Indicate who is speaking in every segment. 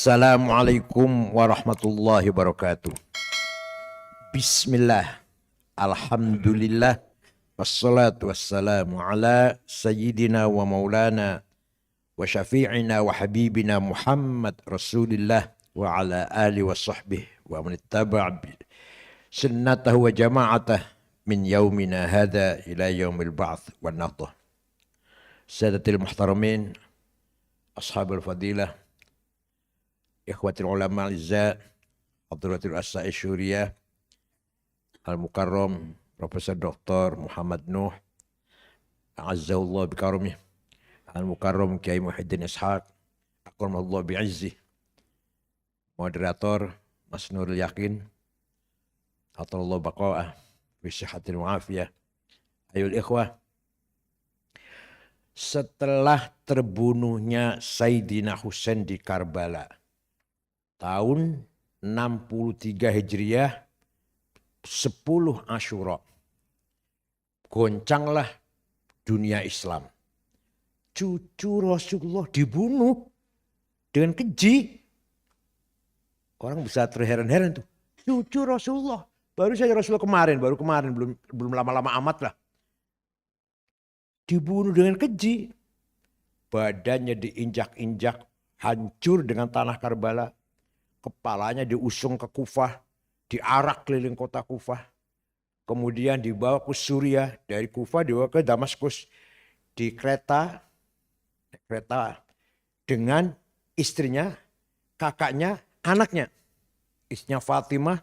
Speaker 1: Assalamualaikum warahmatullahi wabarakatuh. Bismillah, alhamdulillah, wassalatu wassalamu ala sayyidina wa maulana wa syafi'ina wa habibina Muhammad Rasulillah wa ala alihi wa sahbihi wa man ittaba'a sunnatahu wa jama'atah min yaumina hadha ila yaumil ba'th wa nahdhah. Sadatil muhtaramin, ashabul fadilah, ikhwatul ulama al-izza, Abdurratul As-Sa'i Syuriyah, Al-Mukarram, Profesor Dr. Muhammad Nuh, Azzallahu bikarumih, Al-Mukarram Kiai Muhyiddin Ishaq, akramallahu bi'izzi, moderator Mas Nurul Yakin, atallahu baqa'ah, bisyihatil mu'afiyah. Ayul ikhwah, setelah terbunuhnya Sayyidina Husain di Karbala, tahun 63 Hijriah, 10 Asyura, goncanglah dunia Islam. Cucu Rasulullah dibunuh dengan keji. Orang bisa terheran-heran tuh. Cucu Rasulullah. Baru saja Rasulullah kemarin, belum lama-lama amat lah. Dibunuh dengan keji. Badannya diinjak-injak, hancur dengan tanah Karbala. Kepalanya diusung ke Kufah, diarak keliling kota Kufah. Kemudian dibawa ke Suriah, dari Kufah dibawa ke Damaskus. Di kereta dengan istrinya, kakaknya, anaknya. Istrinya Fatimah,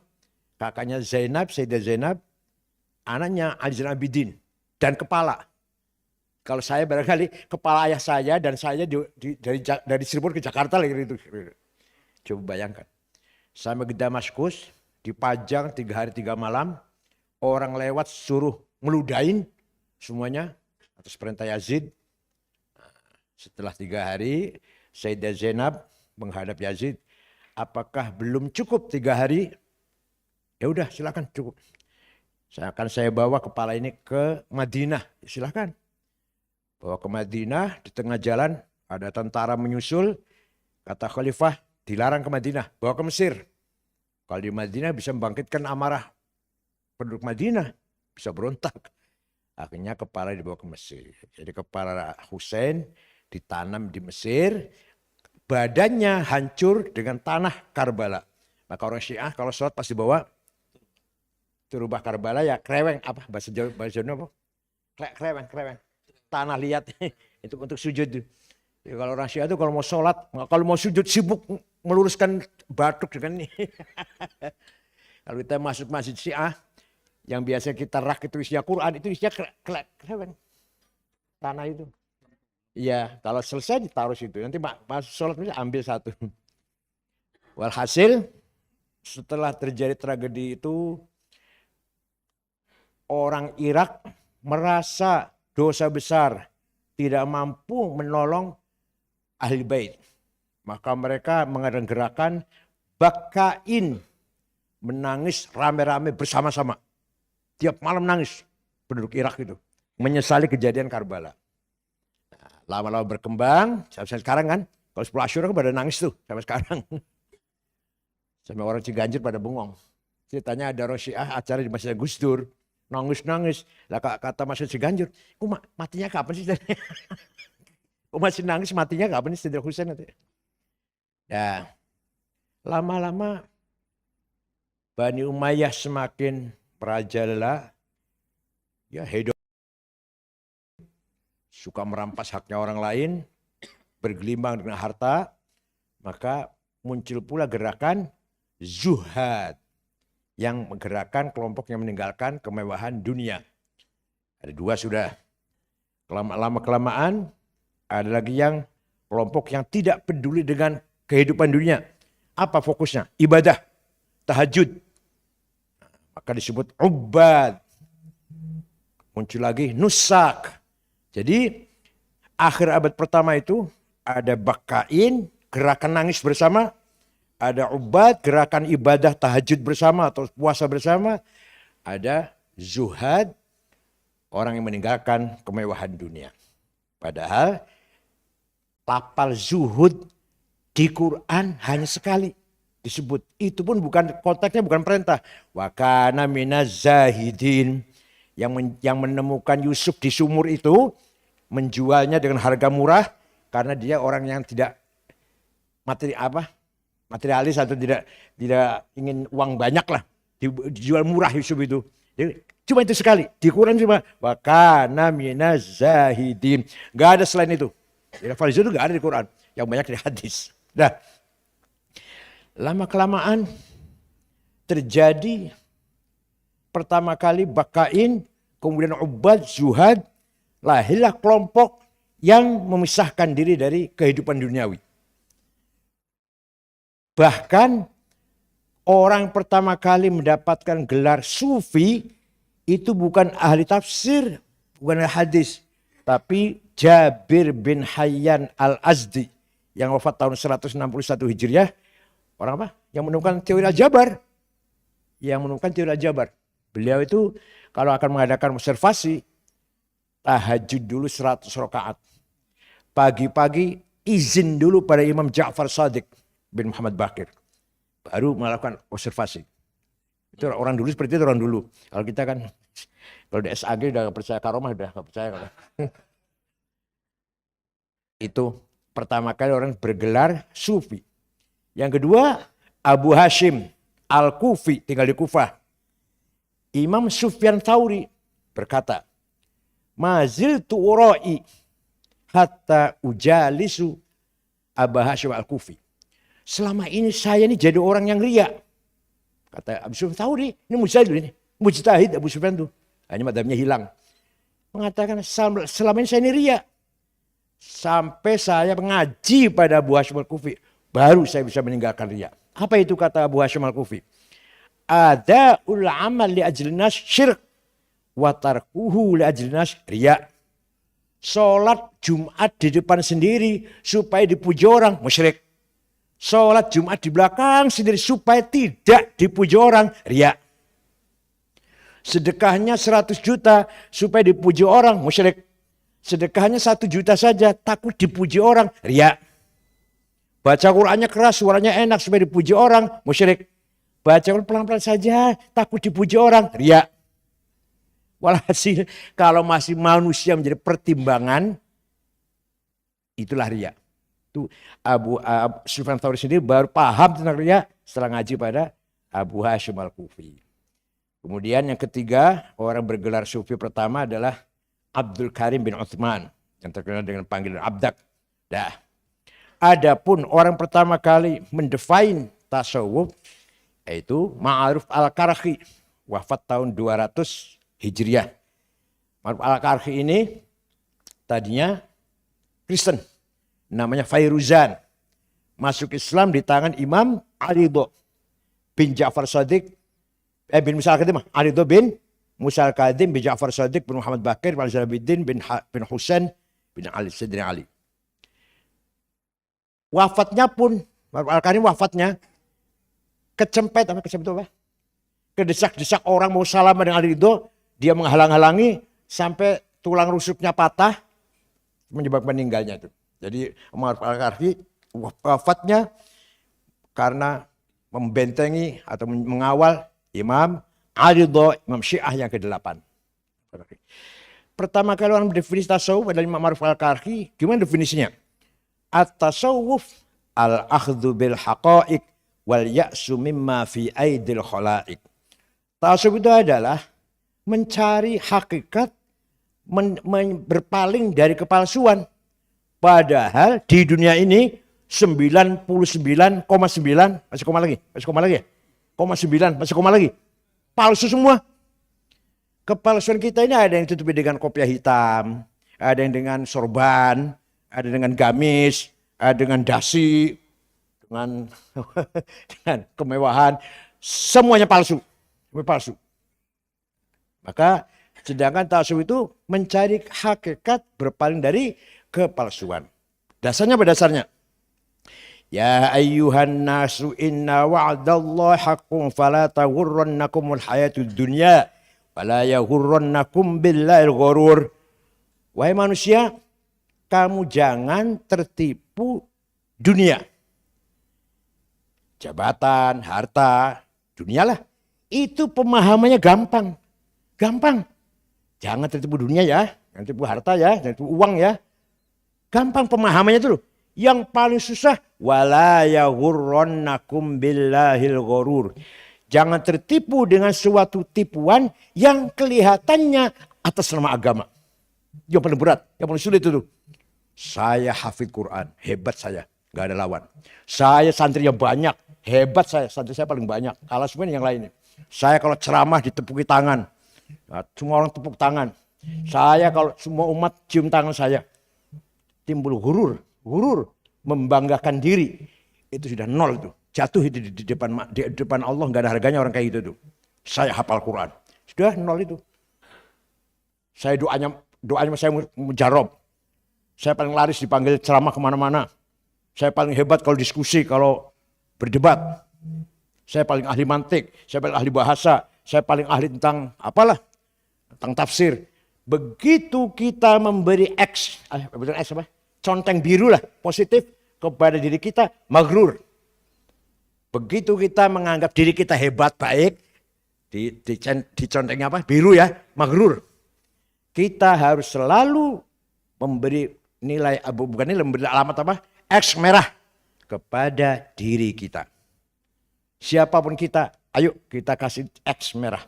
Speaker 1: kakaknya Zainab, Sayyidah Zainab, anaknya Ali Zainal Abidin, dan kepala. Kalau saya barangkali kepala ayah saya dan saya dari Cirebon ke Jakarta lagi itu. Coba bayangkan. Sampai ke Damaskus, dipajang 3 hari 3 malam. Orang lewat suruh meludahin semuanya atas perintah Yazid. Setelah 3 hari, Sayyidah Zainab menghadap Yazid. Apakah belum cukup 3 hari? Ya udah silakan cukup. Saya bawa kepala ini ke Madinah. Silakan. Bawa ke Madinah, di tengah jalan ada tentara menyusul. Kata Khalifah, dilarang ke Madinah, bawa ke Mesir. Kalau di Madinah bisa membangkitkan amarah penduduk Madinah, bisa berontak. Akhirnya kepala dibawa ke Mesir. Jadi kepala Husain ditanam di Mesir, badannya hancur dengan tanah Karbala. Maka orang Syiah kalau sholat pasti bawa turubah Karbala, ya kreweng, apa bahasa Jawa apa? Kreweng. Tanah liat itu untuk sujud. Ya, kalau orang Syiah itu kalau mau sholat, kalau mau sujud sibuk meluruskan batuk dengan ini. Kalau kita masuk masjid Syiah, yang biasa kita rak itu isinya Quran, itu isinya kreweng. Tanah itu. Iya, kalau selesai ditaruh situ. Nanti masuk sholat bisa ambil satu. Walhasil, setelah terjadi tragedi itu, orang Irak merasa dosa besar, tidak mampu menolong Ahli Bait. Maka mereka mengadakan gerakan Bakain, menangis rame-rame bersama-sama. Tiap malam nangis penduduk Irak itu, menyesali kejadian Karbala. Nah, lama-lama berkembang, sampai sekarang kan, kalau 10 Asyura kan pada nangis tuh sampai sekarang. Sampai orang Ciganjur pada bengong. Ceritanya ada orang Syiah acara di Masjid Gus Dur, nangis-nangis. Lah kata Masjid Ciganjur, matinya kapan sih? Masih nangis, matinya kapan sih Sayyidina Husain? Ya, lama-lama Bani Umayyah semakin merajalela, ya hidup, suka merampas haknya orang lain, bergelimang dengan harta, maka muncul pula gerakan Zuhad yang menggerakkan kelompok yang meninggalkan kemewahan dunia. Ada 2 sudah. Lama-kelamaan ada lagi yang kelompok yang tidak peduli dengan kehidupan dunia. Apa fokusnya? Ibadah, tahajud. Maka disebut ubad. Muncul lagi nusak. Jadi akhir abad pertama itu ada Bakain, gerakan nangis bersama. Ada ubad, gerakan ibadah tahajud bersama atau puasa bersama. Ada zuhad, orang yang meninggalkan kemewahan dunia. Padahal lapal zuhud di Quran hanya sekali disebut. Itu pun bukan konteksnya, bukan perintah. Wa kana minaz zahidin. Yang menemukan Yusuf di sumur itu menjualnya dengan harga murah karena dia orang yang tidak materialis atau tidak ingin uang banyak lah. Dijual murah Yusuf itu. Jadi, cuma itu sekali. Di Quran cuma wa kana minaz zahidin. Enggak ada selain itu. Jadi lafaz itu enggak ada di Quran. Yang banyak di hadis. Nah, lama kelamaan terjadi pertama kali Bakain, kemudian Ubad, Zuhad, lahirlah kelompok yang memisahkan diri dari kehidupan duniawi. Bahkan orang pertama kali mendapatkan gelar sufi itu bukan ahli tafsir, bukan ahli hadis, tapi Jabir bin Hayyan al-Azdi yang wafat tahun 161 Hijriah. Orang apa? Yang menemukan teori al-jabar. Beliau itu kalau akan mengadakan observasi, tahajud dulu 100 rakaat. Pagi-pagi izin dulu pada Imam Ja'far Shadiq bin Muhammad Baqir. Baru melakukan observasi. Itu orang dulu seperti itu orang dulu. Kalau kita kan, kalau di SAG udah gak percaya karomah, udah gak percaya. Itu pertama kali orang bergelar sufi. Yang kedua, Abu Hashim Al-Kufi, tinggal di Kufah. Imam Sufyan Tsauri berkata, maziltu ura'i hatta ujalisu Abu Hashim Al-Kufi. Selama ini saya ini jadi orang yang riya. Kata Abu Sufyan Tsauri, ini mujtahid Abu Sufyan itu. Hanya madhabnya hilang. Mengatakan selama ini saya ini riya. Sampai saya mengaji pada Abu Hashim Al-Kufi. Baru saya bisa meninggalkan riya. Apa itu kata Abu Hashim Al-Kufi? Ada'ul amal li ajlinas syirk. Wa tarkuhu li ajlinas riya. Sholat Jumat di depan sendiri supaya dipuji orang, musyrik. Sholat Jumat di belakang sendiri supaya tidak dipuji orang, riya. Sedekahnya 100 juta supaya dipuji orang, musyrik. Sedekahnya 1 juta saja, takut dipuji orang, riya. Baca Qur'annya keras, suaranya enak supaya dipuji orang, musyrik. Baca pelan-pelan saja, takut dipuji orang, riya. Walhasil kalau masih manusia menjadi pertimbangan, itulah riya. Itu Abu Sufyan Tsauri sendiri baru paham tentang riya setelah ngaji pada Abu Hashim Al-Kufi. Kemudian yang ketiga, orang bergelar sufi pertama adalah Abdul Karim bin Uthman yang terkenal dengan panggilan Abdak. Dah. Adapun orang pertama kali mendefine tasawuf yaitu Ma'aruf Al-Karhi, wafat tahun 200 Hijriah. Ma'aruf Al-Karhi ini tadinya Kristen, namanya Fairuzan. Masuk Islam di tangan Imam Aridho bin Ja'far Shadiq, bin Musa Al-Kadim, Aridho bin Musa Al-Kadim bin Ja'far Shadiq bin Muhammad Baqir bin Zainuddin bin Husain bin Ali Sayyidina Ali. Wafatnya pun Al-Karim wafatnya kecempet itu apa? Kedesak-desak orang mau salam dengan Ali Ridho, dia menghalang-halangi sampai tulang rusuknya patah menyebabkan meninggalnya itu. Jadi Umar Al-Karhi wafatnya karena membentengi atau mengawal Imam Aridho, Imam Syiah yang ke-8. Pertama kali orang mendefinisi tasawuf adalah Imam Ma'aruf Al-Karhi. Gimana definisinya? At-tasawuf al-akhdhu bil haqa'iq wal ya'su mimma fi aidil khala'iq. Tasawuf itu adalah mencari hakikat, berpaling dari kepalsuan. Padahal di dunia ini 99,9, masih koma lagi ya? 9, masih koma lagi. Palsu semua. Kepalsuan kita ini ada yang ditutupi dengan kopiah hitam, ada yang dengan sorban, ada dengan gamis, ada dengan dasi, dengan kemewahan. Semuanya palsu. Palsu. Maka sedangkan tasawuf itu mencari hakikat, berpaling dari kepalsuan. Dasarnya apa dasarnya? Ya ayyuhan nasu inna wa'dallahi haqqun fala taghurrannakumul hayatud dunya wala yaghurrannakum billahil ghurur. Wahai manusia, kamu jangan tertipu dunia. jabatan, harta, dunia lah. Itu pemahamannya gampang. Gampang. Jangan tertipu dunia ya, jangan tertipu harta ya, jangan tertipu uang ya. Gampang pemahamannya itu loh. Yang paling susah, wala yaghurrannakum billahil ghurur. Jangan tertipu dengan suatu tipuan yang kelihatannya atas nama agama. Yang paling berat, yang paling sulit itu. Saya hafid Quran, hebat saya, gak ada lawan. Saya santrinya banyak, hebat saya, santri saya paling banyak. Kalah semua yang lainnya. Saya kalau ceramah ditepuki tangan. Nah, semua orang tepuk tangan. Saya kalau semua umat cium tangan saya. Timbul gurur, membanggakan diri. Itu sudah nol itu. Jatuh itu di depan Allah, nggak ada harganya orang kayak gitu tuh. Saya hafal Quran. Sudah nol itu. Saya doanya saya mujarab. Saya paling laris dipanggil ceramah kemana-mana. Saya paling hebat kalau diskusi, kalau berdebat. Saya paling ahli mantik, saya paling ahli bahasa, saya paling ahli tentang apalah, tentang tafsir. Begitu kita memberi conteng biru lah, positif kepada diri kita, maghrur. Begitu kita menganggap diri kita hebat, baik, di contengnya apa? Biru ya, maghrur. Kita harus selalu memberi nilai, bukan nilai, memberi alamat apa? X merah kepada diri kita. Siapapun kita, ayo kita kasih X merah.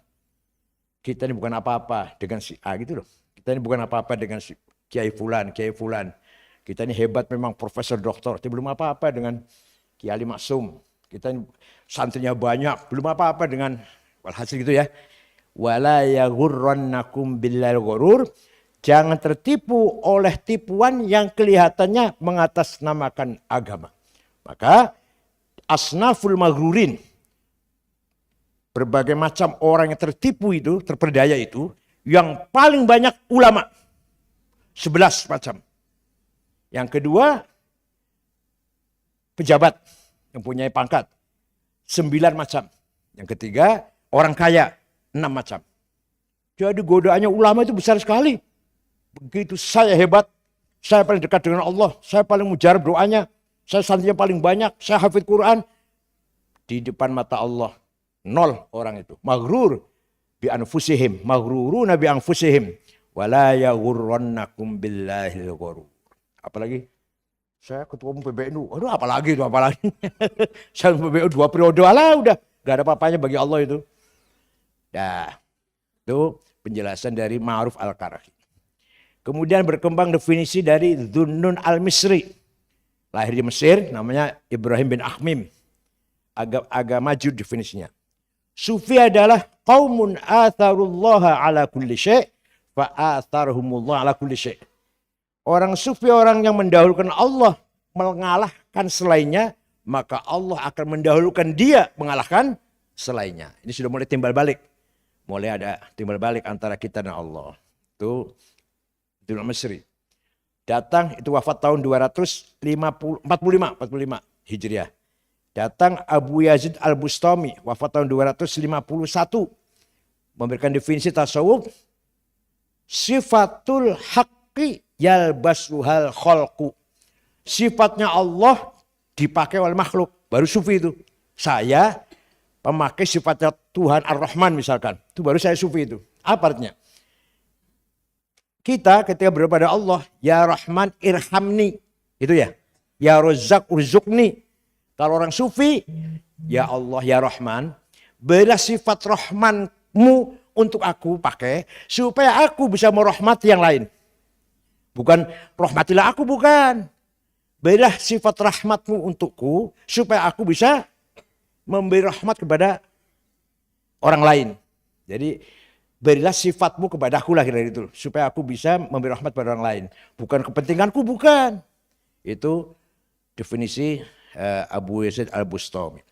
Speaker 1: Kita ini bukan apa-apa dengan si A gitu loh. Kita ini bukan apa-apa dengan si Kiai Fulan, Kiai Fulan. Kita ini hebat memang profesor doktor. Kita belum apa-apa dengan Kiai Ali Maksum. Kita ini santrinya banyak. Belum apa-apa dengan walhasil gitu ya. Wala yaghurrannakum billahil ghurur. Jangan tertipu oleh tipuan yang kelihatannya mengatasnamakan agama. Maka asnaful maghrurin, berbagai macam orang yang tertipu itu, terperdaya itu, yang paling banyak ulama, 11 macam. Yang kedua, pejabat yang punya pangkat, 9 macam. Yang ketiga, orang kaya, 6 macam. Jadi godaannya ulama itu besar sekali. Begitu saya hebat, saya paling dekat dengan Allah, saya paling mujarab doanya, saya santrinya paling banyak, saya hafid Quran. Di depan mata Allah, nol orang itu. Maghrur bi anfusihim, maghruruna bi anfusihim, wala yaghurrannakum billahil ghurur. Apalagi saya ketua umum PBNU, aduh apalagi itu, apalagi. Saya PBNU 2 periode, alah udah, gak ada apa-apanya bagi Allah itu. Nah, itu penjelasan dari Ma'ruf Al-Karahi. Kemudian berkembang definisi dari Dhunnun Al-Misri. Lahir di Mesir, namanya Ibrahim bin Akhmim. Agak maju definisinya. Sufi adalah qaumun atharullaha ala kulli syai' fa atharhumullah ala kulli syai'. Orang sufi orang yang mendahulukan Allah mengalahkan selainnya, maka Allah akan mendahulukan dia mengalahkan selainnya. Ini sudah mulai timbal balik. Mulai ada timbal balik antara kita dan Allah. Itu Dhunnun Al-Misri. Datang, itu wafat tahun 245 Hijriah. Datang Abu Yazid Al-Bustami, wafat tahun 251. Memberikan definisi tasawuf. Sifatul haqqi yalbasuhal khalqu. Sifatnya Allah dipakai oleh makhluk. Baru sufi itu. Saya pemakai sifatnya Tuhan Ar-Rahman misalkan. Itu baru saya sufi itu. Apa artinya? Kita ketika berdoa pada Allah, ya Rahman irhamni, itu ya. Ya Razzaq urzuqni. Kalau orang sufi, ya Allah ya Rahman, berilah sifat Rahmanmu untuk aku pakai, supaya aku bisa merahmati yang lain. Bukan rahmatilah aku, bukan. Berilah sifat rahmatmu untukku, supaya aku bisa memberi rahmat kepada orang lain. Jadi berilah sifatmu kepada aku lah kira-kira itu. Supaya aku bisa memberi rahmat pada orang lain. Bukan kepentinganku, bukan. Itu definisi Abu Yazid Al-Bustami.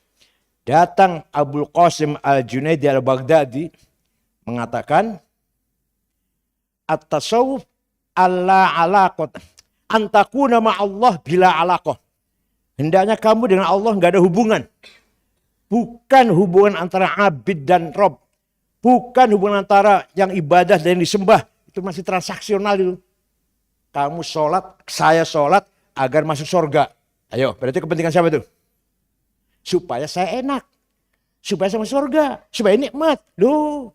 Speaker 1: Datang Abul Qasim Al-Junaidi Al-Baghdadi mengatakan at-tasawuf alla alaqat antakuna ma'allah bila alaqah. Hendaknya kamu dengan Allah enggak ada hubungan. Bukan hubungan antara abid dan Rob. Bukan hubungan antara yang ibadah dan yang disembah. Itu masih transaksional itu. Kamu sholat, saya sholat agar masuk surga. Ayo, berarti kepentingan siapa itu? supaya saya enak, supaya sama surga, supaya nikmat. Loh,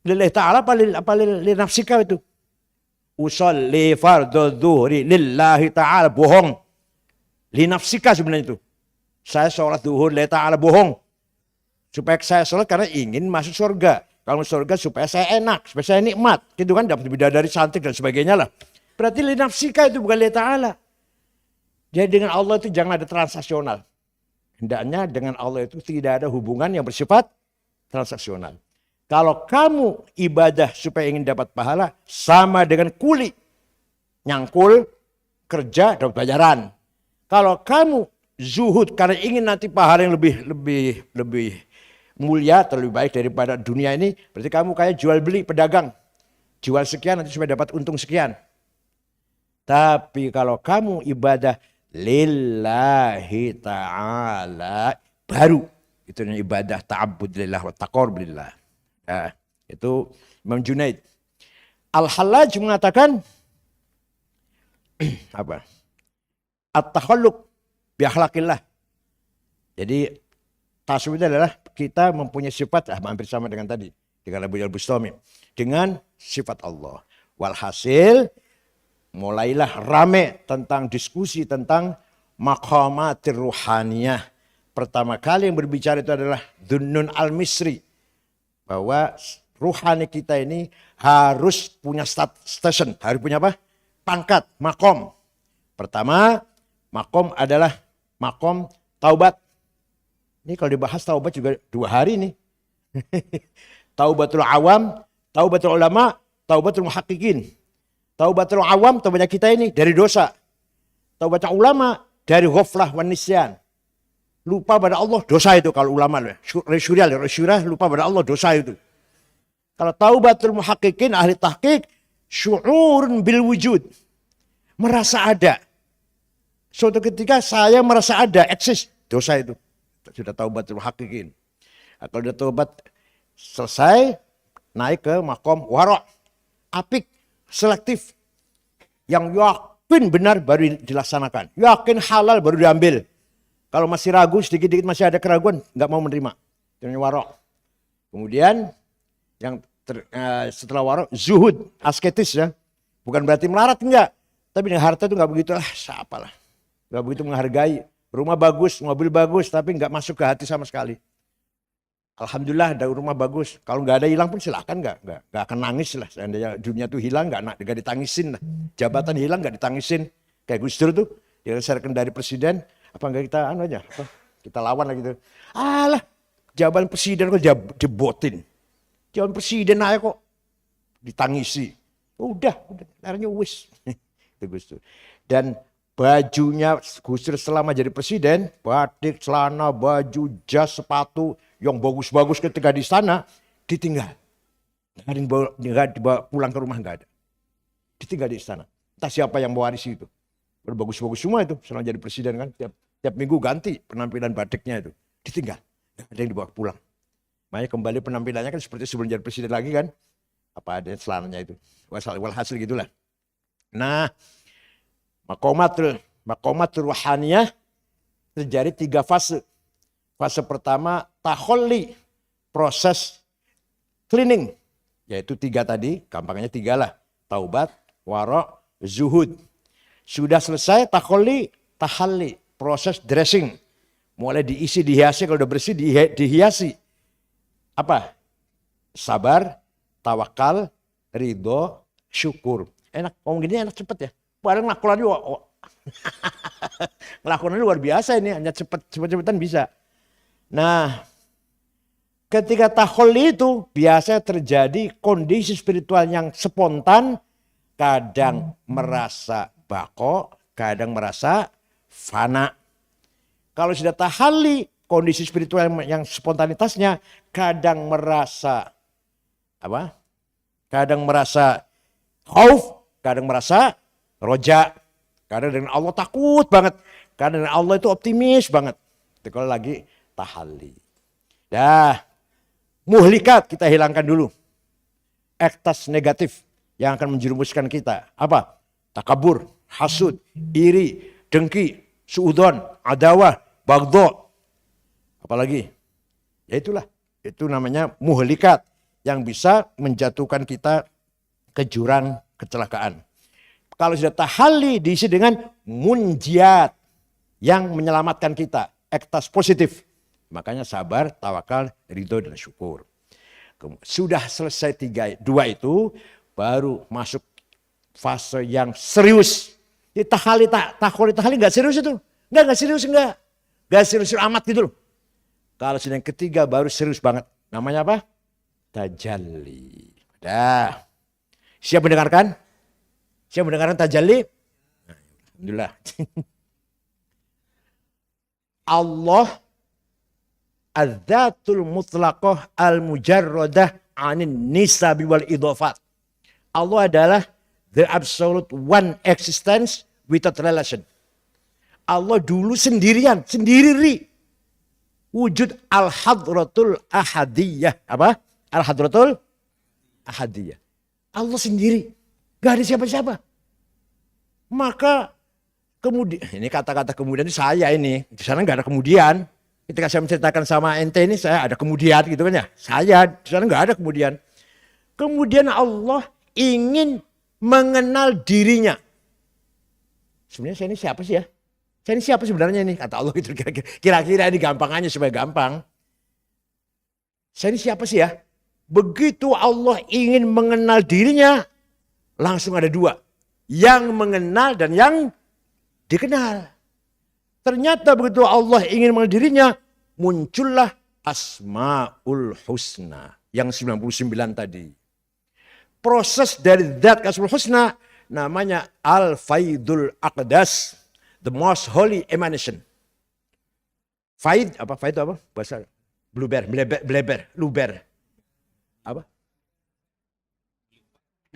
Speaker 1: lillahi ta'ala apa li nafsika itu? Usolli fardhu dhuhri lillahi ta'ala, bohong. Li nafsika sebenarnya itu. Saya sholat zuhur lillahi ta'ala, bohong. Supaya saya sholat karena ingin masuk surga. Kalau surga supaya saya enak, supaya saya nikmat. Gitu kan, dapat bidadari cantik dan sebagainya lah. Berarti li nafsika itu bukan lillahi ta'ala. Jadi dengan Allah itu jangan ada transaksional. Hendaknya dengan Allah itu tidak ada hubungan yang bersifat transaksional. Kalau kamu ibadah supaya ingin dapat pahala, sama dengan kuli. Nyangkul, kerja, dapat bayaran. Kalau kamu zuhud karena ingin nanti pahala yang lebih mulia, terlebih baik daripada dunia ini, berarti kamu kayak jual beli pedagang. Jual sekian nanti supaya dapat untung sekian. Tapi kalau kamu ibadah lillahi ta'ala, baru itu ibadah ta'abbud lillah wa taqarrub lillah. Nah, itu Imam Junaid. Al-Hallaj mengatakan apa? At-takhalluq bi akhlaqillah. Jadi tasawuf itu adalah kita mempunyai sifat hampir sama dengan tadi dengan Abu Al-Bustami, dengan sifat Allah. Walhasil mulailah rame tentang diskusi tentang maqamatir ruhaniyah. Pertama kali yang berbicara itu adalah Dhunnun al-Misri. Bahwa ruhani kita ini harus punya station. Harus punya apa? Pangkat, makom. Pertama, makom adalah makom taubat. Ini kalau dibahas taubat juga 2 hari nih. Taubatul awam, taubatul ulama, taubatul muhaqqiqin. Taubatul awam, taubatnya kita ini dari dosa. Taubatnya ulama dari ghaflah wan nisyan. Lupa pada Allah, dosa itu kalau ulama. Syurah lupa pada Allah, dosa itu. Kalau taubatul muhaqqiqin, ahli tahqiq, syu'urun bil wujud. Merasa ada. Suatu ketika saya merasa ada, eksis. Dosa itu. Sudah taubatul muhaqqiqin. Nah, kalau sudah taubat selesai, naik ke makom wara'. Apik, selektif. Yang yakin benar baru dilaksanakan. Yakin halal baru diambil. Kalau masih ragu, sedikit-sedikit masih ada keraguan, nggak mau menerima. Itu warok. Kemudian yang setelah warok, zuhud, asketis ya. Bukan berarti melarat, enggak. Tapi dengan harta itu nggak begitu lah, siapa lah. Nggak begitu menghargai. Rumah bagus, mobil bagus, tapi nggak masuk ke hati sama sekali. Alhamdulillah ada rumah bagus. Kalau nggak ada hilang pun silakan, nggak akan nangis lah. Seandainya dunia itu hilang, nggak ditangisin lah. Jabatan hilang nggak ditangisin. Kayak Gus Dur tuh, dia diserahkan dari presiden. Apa enggak kita aja, kita lawan lah gitu. Alah, jabatan presiden kok jebotin. Jabatan presiden aja kok ditangisi. Udah, akhirnya wis. Itu Gus Dur. Dan bajunya Gus Dur selama jadi presiden, batik, celana, baju, jas, sepatu yang bagus-bagus ketika di sana ditinggal. Nggak dibawa pulang ke rumah, nggak ada. Ditinggal di istana. Entah siapa yang mewarisi itu. Bagus-bagus semua itu selama jadi presiden kan. Tiap minggu ganti penampilan batiknya itu. Ditinggal. Nggak ada yang dibawa pulang. Makanya kembali penampilannya kan seperti sebelum jadi presiden lagi kan. Apa ada celananya itu. Walhasil gitulah. Nah, makomatul ruhaniyah terjadi 3 fase. Fase pertama takholli, proses cleaning. Yaitu 3 tadi, gampangnya 3 lah. Taubat, wara', zuhud. Sudah selesai takholli, tahalli, proses dressing. Mulai diisi, dihiasi, kalau udah bersih dihiasi. Apa? Sabar, tawakal, ridho, syukur. Enak, ngomong gini enak cepet ya. Padahal ngelakuin ngelakuin luar biasa ini, hanya cepet-cepetan bisa. Nah, ketika takholli itu biasa terjadi kondisi spiritual yang spontan, kadang merasa bako, kadang merasa fana. Kalau sudah tahalli, kondisi spiritual yang spontanitasnya kadang merasa apa? Kadang merasa khauf, kadang merasa roja. Kadang dengan Allah takut banget, kadang dengan Allah itu optimis banget. Itu kalau lagi tahalli. Dah, muhlikat kita hilangkan dulu. Ektas negatif yang akan menjerumuskan kita. Apa? Takabur, hasud, iri, dengki, suudon, adawah, bagdo. Apalagi? Ya itulah. Itu namanya muhlikat yang bisa menjatuhkan kita ke jurang kecelakaan. Kalau sudah tahalli diisi dengan munjiat yang menyelamatkan kita. Ektas positif. Makanya sabar, tawakal, ridho dan syukur. Sudah selesai dua itu, baru masuk fase yang serius. Tahalli nggak serius itu. Nggak serius enggak. Nggak serius amat gitu loh. Kalau sudah yang ketiga baru serius banget. Namanya apa? Tajalli. Dah. Siap mendengarkan? Siap mendengarkan tajalli? Alhamdulillah. Allah az-zatul mutlaqah al-mujarradah anin nisabi wal idhafat. Allah adalah the absolute one existence without relation. Allah dulu sendirian, sendiri. Wujud al-hadratul ahadiyah. Apa? Al-hadratul ahadiyah. Allah sendiri. Gak ada siapa-siapa. Maka kemudian, ini kata-kata kemudian itu saya ini. Di sana gak ada kemudian. Ketika saya menceritakan sama ente ini, saya ada kemudian gitu kan ya. Saya, di sana gak ada kemudian. Kemudian Allah ingin mengenal dirinya. Sebenarnya saya ini siapa sih ya? Saya ini siapa sebenarnya ini? Kata Allah gitu. Kira-kira ini gampangannya supaya gampang. Saya ini siapa sih ya? Begitu Allah ingin mengenal dirinya, langsung ada dua. Yang mengenal dan yang dikenal. Ternyata begitu Allah ingin mengenal dirinya, muncullah Asmaul Husna. Yang 99 tadi. Proses dari zat Asmaul Husna namanya Al-Faidul Aqdas. The most holy emanation. Faid apa? Faid itu apa? Bahasa bleber, luber. Apa?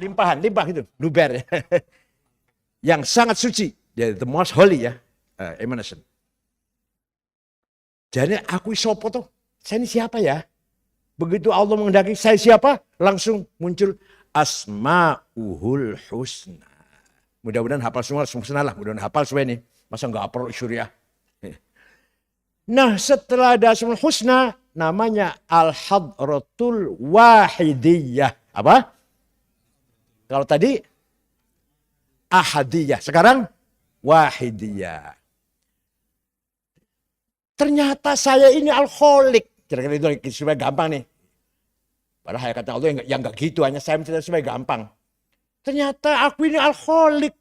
Speaker 1: Limpahan, limpah itu, luber. Yang sangat suci, the most holy ya, emanation. Jadi aku sopo tuh, saya ini siapa ya? Begitu Allah mengendaki saya siapa, langsung muncul Asma'uhul Husna. Mudah-mudahan hafal semua lah, mudah-mudahan hafal semua ini. Masa nggak perlu syuriah? Nah setelah ada Asmaul Husna, namanya Al-Hadratul Wahidiyah. Apa? Kalau tadi Ahadiyah, sekarang Wahidiyah. Ternyata saya ini Al-Khaliq. Kira-kira itu supaya gampang nih. Padahal kata Allah yang nggak gitu, hanya saya menceritakan supaya gampang. Ternyata aku ini Al-Khaliq.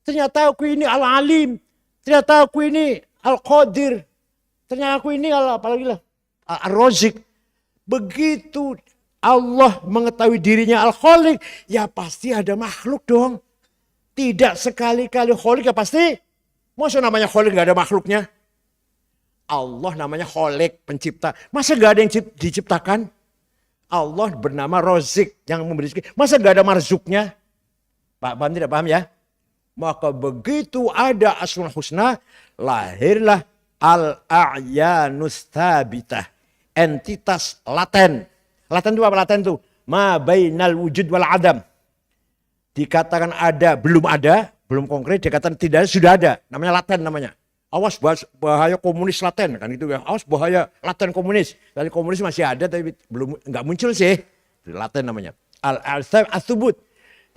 Speaker 1: Ternyata aku ini Al-Alim. Ternyata aku ini Al-Qadir. Ternyata aku ini apalagi lah. Al-Razik. Begitu Allah mengetahui dirinya Al-Khaliq. Ya pasti ada makhluk dong. Tidak sekali-kali Khaliq ya pasti. Masa namanya Khaliq gak ada makhluknya? Allah namanya Khaliq, pencipta. Masa gak ada yang diciptakan? Allah bernama Razik yang memberi rezeki. Masa gak ada marzuknya? Paham tidak paham ya? Maka begitu ada Asmaul Husna, lahirlah Al-A'yanus Thabitah. Entitas laten. Laten itu apa laten itu? Ma bainal wujud wal adam. Dikatakan ada, belum konkret. Dikatakan tidak ada, sudah ada. Namanya laten namanya. Awas bahaya komunis laten kan gitu ya. Awas bahaya laten komunis. Dari komunis masih ada tapi belum nggak muncul sih. Laten namanya. Al-Thubut.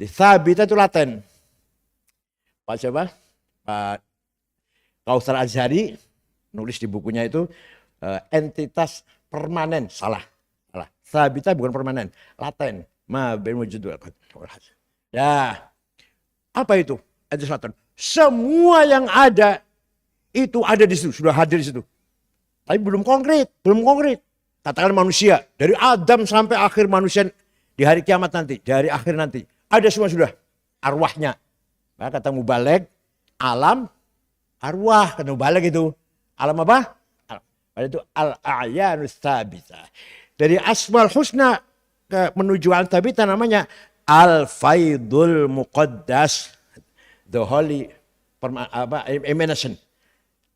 Speaker 1: Thabitah itu laten. Pak siapa? Pak Kautsar Azhari nulis di bukunya itu entitas permanen. Salah. Thabitah bukan permanen. Laten. Ma bain wujud wal adam. Ya. Apa itu? Entitas laten. Semua yang ada itu ada di situ, sudah hadir di situ. Tapi belum konkret. Katakan manusia, dari Adam sampai akhir manusia di hari kiamat nanti, dari akhir nanti. Ada semua sudah arwahnya. Nah, kata mubalig, alam arwah. Kata mubalig itu. Alam apa? Pada itu al-a'yanus thabitah. Dari Asmaul Husna menuju al-thabitah namanya al-faidul muqaddas. The holy emanation.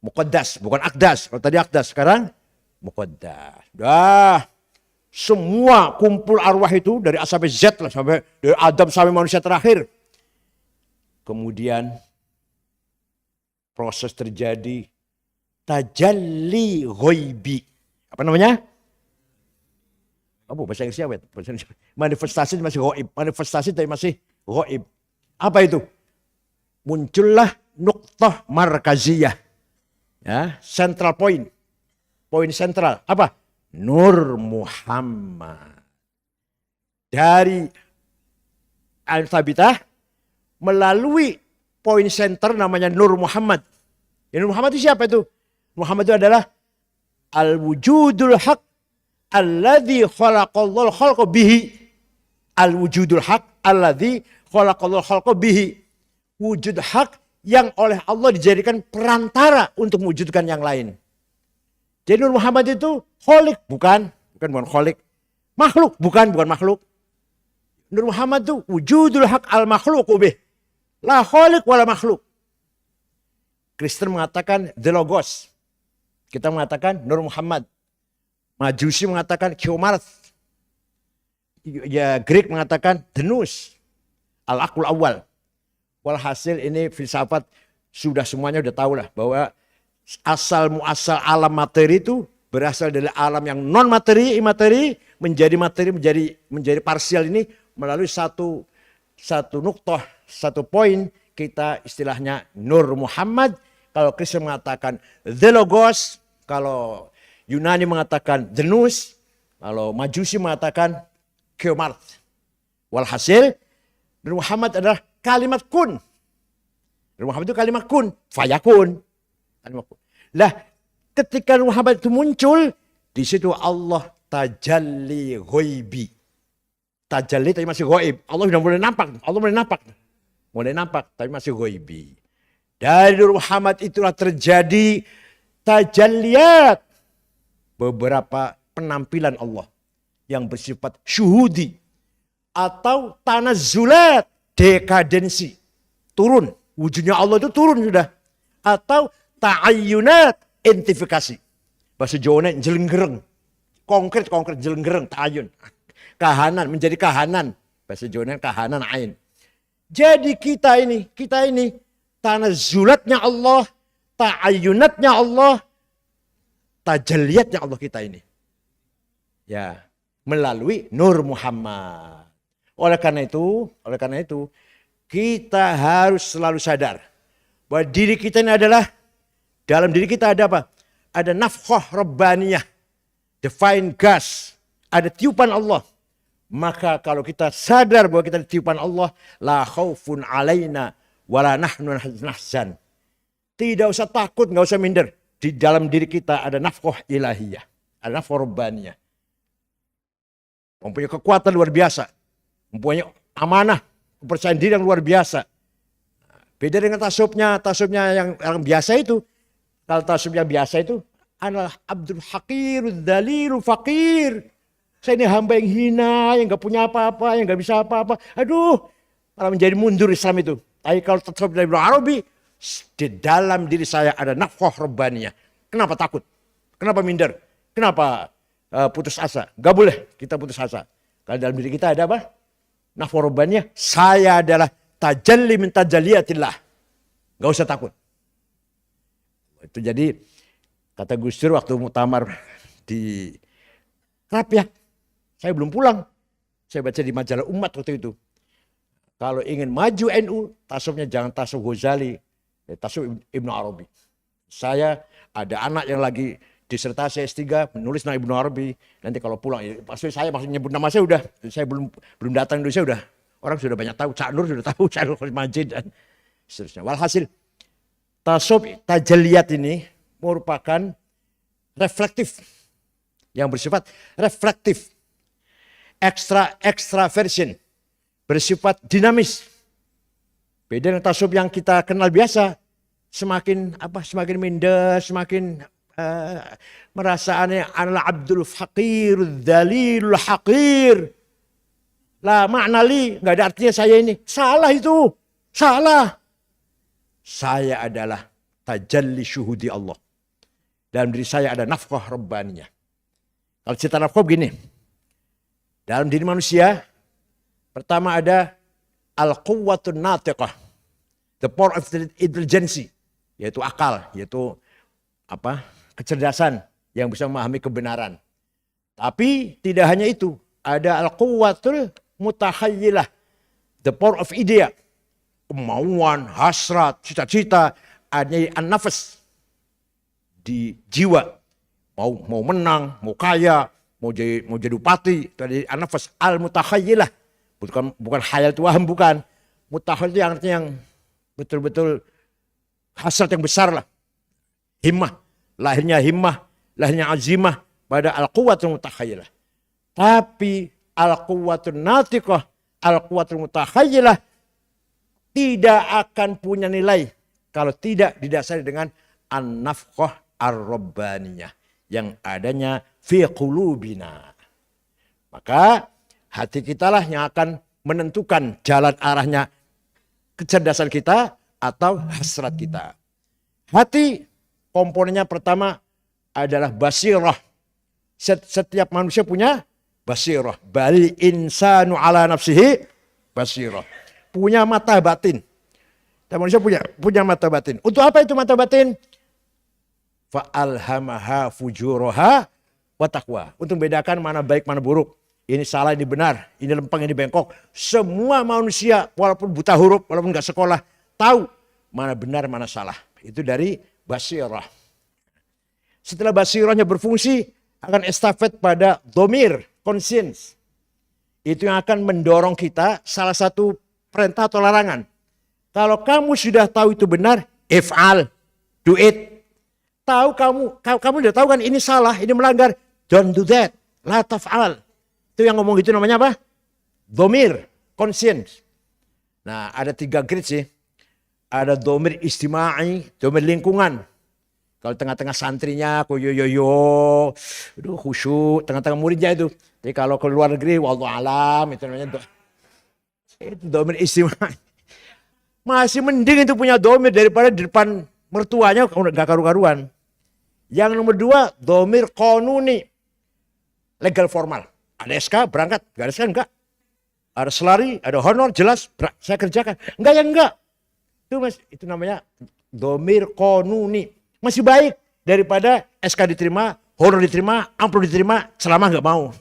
Speaker 1: Muqaddas, bukan akdas. Kalau tadi akdas, sekarang muqaddas. Dah. Semua kumpul arwah itu dari A sampai Z lah, sampai dari Adam sampai manusia terakhir. Kemudian proses terjadi tajalli ghaibi. Apa namanya? Apa bahasa Inggrisnya? Manifestasi masih ghaib. Manifestasi tapi masih ghaib. Apa itu? Muncullah nuqtah markaziyah. Ya, central point. Poin sentral. Apa? Nur Muhammad. Dari Al-Thabitah melalui poin center namanya Nur Muhammad. Ya, Nur Muhammad itu siapa itu? Muhammad itu adalah al-wujudul haq alladzi khalaqallahu khalqa bihi. Al-wujudul haq alladzi khalaqallahu khalqa bihi. Wujud hak yang oleh Allah dijadikan perantara untuk mewujudkan yang lain. Jadi Nur Muhammad itu kholik, bukan kholik. Makhluk, bukan makhluk. Nur Muhammad itu wujudul hak al-makhluqu bih. La kholik wala makhluk. Kristen mengatakan the logos. Kita mengatakan Nur Muhammad. Majusi mengatakan Kiomarth. Ya, Greek mengatakan the nous. Al-aqul awal. Walhasil ini filsafat sudah semuanya udah tahu lah bahwa asal muasal alam materi itu berasal dari alam yang non materi, imateri, menjadi materi, menjadi parsial ini melalui satu nuktah, satu poin kita istilahnya Nur Muhammad. Kalau Kristen mengatakan the logos, kalau Yunani mengatakan the nous, kalau Majusi mengatakan Kiomarth. Walhasil Nur Muhammad adalah kalimat kun. Nur Muhammad itu kalimat kun. Fayakun. Kalimat kun. Lah ketika Nur Muhammad itu muncul. Di situ Allah tajalli ghaibi. Tajalli tapi masih ghaib. Allah sudah mulai nampak. Allah mulai nampak. Mulai nampak tapi masih ghaibi. Dari Nur Muhammad itulah terjadi tajalliyat. Beberapa penampilan Allah. Yang bersifat syuhudi. Atau tanazzulat. Dekadensi. Turun. Wujudnya Allah itu turun sudah. Atau ta'ayyunat. Identifikasi. Bahasa Jawanya jelenggereng. Konkret jelenggereng. Ta'ayyun. Kahanan. Menjadi kahanan. Bahasa Jawanya kahanan ain. Jadi kita ini. Tanazzulatnya Allah. Ta'ayyunatnya Allah. Tajalliyatnya Allah kita ini. Ya. Melalui Nur Muhammad. Oleh karena itu, kita harus selalu sadar bahwa diri kita ini adalah, dalam diri kita ada apa? Ada nafkhah rabbaniyah, divine gas, ada tiupan Allah. Maka kalau kita sadar bahwa kita ada tiupan Allah, la khaufun alaina wala nahnu nahzan. Tidak usah takut, nggak usah minder. Di dalam diri kita ada nafkhah ilahiyah, ada nafkhah rabbaniyah. Mempunyai kekuatan luar biasa. Mempunyai amanah, kepercayaan diri yang luar biasa. Beda dengan tasawufnya yang biasa itu. Kalau tasawuf yang biasa itu adalah Abdul Haqirud Dalilul Faqir. Saya ini hamba yang hina, yang gak punya apa-apa, yang gak bisa apa-apa. Aduh, malah menjadi mundur Islam itu. Tapi kalau tasawuf dari Ibnu Arabi, di dalam diri saya ada nafkhah rabbaniyah. Kenapa takut? Kenapa minder? Kenapa putus asa? Gak boleh kita putus asa. Kalau dalam diri kita ada apa? Nafkhah rabbaniyah, saya adalah tajalli min tajalliyatillah. Gak usah takut. Itu jadi kata Gus Dur waktu muktamar di Rapiak. Saya belum pulang. Saya baca di majalah Umat waktu itu. Kalau ingin maju NU, tasawufnya jangan tasawuf Ghazali, tasawuf Ibnu Arabi. Saya ada anak yang lagi disertasi S3 menulis nama Ibnu Arabi. Nanti kalau pulang, maksudnya nyebut nama saya udah, saya belum datang Indonesia udah, orang sudah banyak tahu, Cak Nur sudah tahu, Cak Nur Majid dan seterusnya. Walhasil, tasawuf tajalliyat ini merupakan reflektif, yang bersifat reflektif, extraversion, bersifat dinamis. Beda dengan tasawuf yang kita kenal biasa, semakin minder, semakin merasa aneh, adalah Abdul Faqir, Dalilul Haqir. La makna li, nggak ada artinya saya ini. Salah itu, salah. Saya adalah tajalli syuhudi Allah. Dalam diri saya ada nafkhah rabbaniyah. Kalau cerita nafkhah begini. Dalam diri manusia, pertama ada al-quwwatun natiqah. The power of intelligence, yaitu akal, yaitu kecerdasan, yang bisa memahami kebenaran. Tapi tidak hanya itu, ada al-quwwatul mutakhayyilah, the power of idea, kemauan, hasrat, cita-cita, ada an-nafas di jiwa, mau menang, mau kaya, mau jadi bupati, tadi an-nafas al-mutakhayyilah, bukan khayal tuhan, bukan. Mutakhayil itu yang artinya yang betul-betul hasrat yang besar lah, himmah, lahirnya azimah pada al-quwwatul mutakhayyilah. Tapi al-quwwatul natiqah, al-quwwatul mutakhayyilah tidak akan punya nilai kalau tidak didasari dengan an-nafqah ar-rabbaniyah yang adanya fi qulubina. Maka hati kita lah yang akan menentukan jalan arahnya kecerdasan kita atau hasrat kita. Hati komponennya pertama adalah basirah. Setiap manusia punya basirah. Bal insanu ala nafsihi basirah. Punya mata batin. Dan manusia punya mata batin. Untuk apa itu mata batin? Fa'alhamaha fujuraha wa taqwa. Untuk membedakan mana baik mana buruk. Ini salah, ini benar, ini lempeng, ini bengkok. Semua manusia walaupun buta huruf, walaupun nggak sekolah, tahu mana benar, mana salah. Itu dari basirah. Setelah basirahnya berfungsi, akan estafet pada domir, conscience. Itu yang akan mendorong kita salah satu perintah atau larangan. Kalau kamu sudah tahu itu benar, if'al, do it. Kamu sudah tahu kan ini salah, ini melanggar, don't do that, la taf'al. Itu yang ngomong gitu namanya apa? Domir, conscience. Nah ada 3 grade sih. Ada domir istimai, domir lingkungan. Kalau tengah-tengah santrinya, yo, aduh khusyuk, tengah-tengah muridnya itu. Tapi kalau ke luar negeri, wallahu alam, itu namanya itu domir istimai. Masih mending itu punya domir daripada di depan mertuanya gak karu-karuan. Yang nomor 2, domir qanuni, legal formal. Ada SK berangkat, gak ada SK enggak. Ada selari, ada honor jelas saya kerjakan. Enggak ya enggak. Itu namanya domir qanuni. Masih baik daripada SK diterima, honor diterima, amplop diterima, selama enggak mau.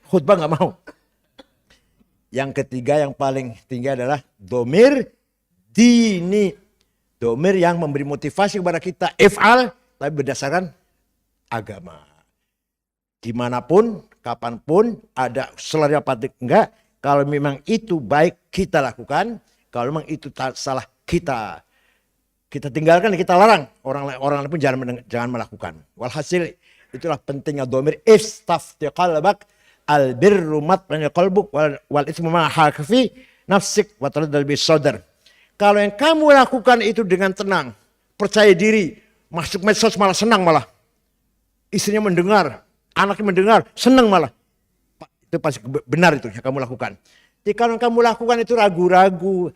Speaker 1: Khutbah enggak mau. Yang ketiga yang paling tinggi adalah domir dini. Domir yang memberi motivasi kepada kita if'al tapi berdasarkan agama. Dimanapun, kapanpun, ada selari apa enggak, kalau memang itu baik kita lakukan, kalau memang itu salah kita tinggalkan, kita larang. Orang lain pun jangan melakukan. Walhasil itulah pentingnya domir istafti qalbak albirru mat'an qalbuk wal itsmu ma hakifi nafsik wa taraddal bis sadr. Kalau yang kamu lakukan itu dengan tenang, percaya diri, masuk medsos malah senang malah. Istrinya mendengar, anaknya mendengar, senang malah. Itu pasti benar itu yang kamu lakukan. Jadi kalau kamu lakukan itu ragu-ragu,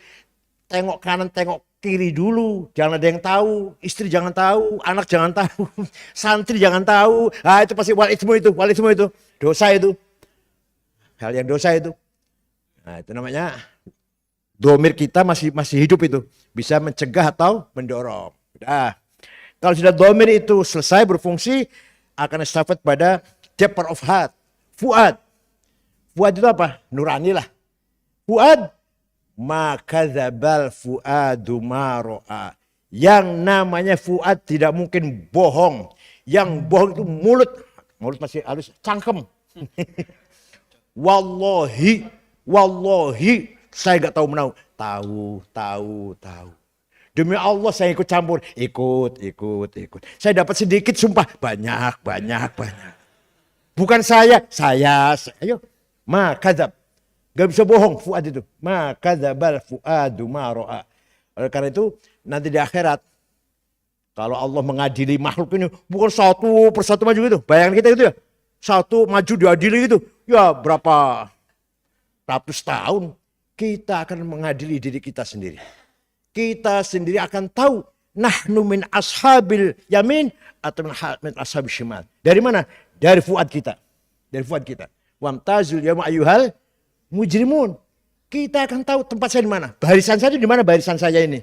Speaker 1: tengok kanan, tengok kiri dulu. Jangan ada yang tahu, istri jangan tahu, anak jangan tahu, santri jangan tahu. Ah itu pasti wal itsmu itu, dosa itu. Hal yang dosa itu. Nah itu namanya domir kita masih hidup itu. Bisa mencegah atau mendorong. Nah, kalau sudah domir itu selesai berfungsi, akan estafet pada chapter of heart, fuad. Fuad itu apa? Nurani lah. Fuad, maka dzabal fuadu ma ra'a. Yang namanya fuad tidak mungkin bohong. Yang bohong itu mulut masih halus, cangkem. Wallahi, saya nggak tahu menau. Tahu. Demi Allah saya ikut campur. Ikut. Saya dapat sedikit sumpah. Banyak. Bukan saya. Ayo. Ma kadzab. Gak bisa bohong fuad itu. Ma kadzabal fuadu ma ra'a. Oleh karena itu nanti di akhirat kalau Allah mengadili makhluk ini bukan satu persatu maju gitu. Bayangkan kita gitu ya. Satu maju diadili gitu. Ya berapa ratus tahun kita akan mengadili diri kita sendiri. Kita sendiri akan tahu nahnu min ashabil yamin atau min ashabil shimal. Dari mana? Dari fuad kita. Wamtazul yawma ayyuhal mujrimun. Kita akan tahu tempat saya di mana. Barisan saya di mana barisan saya ini.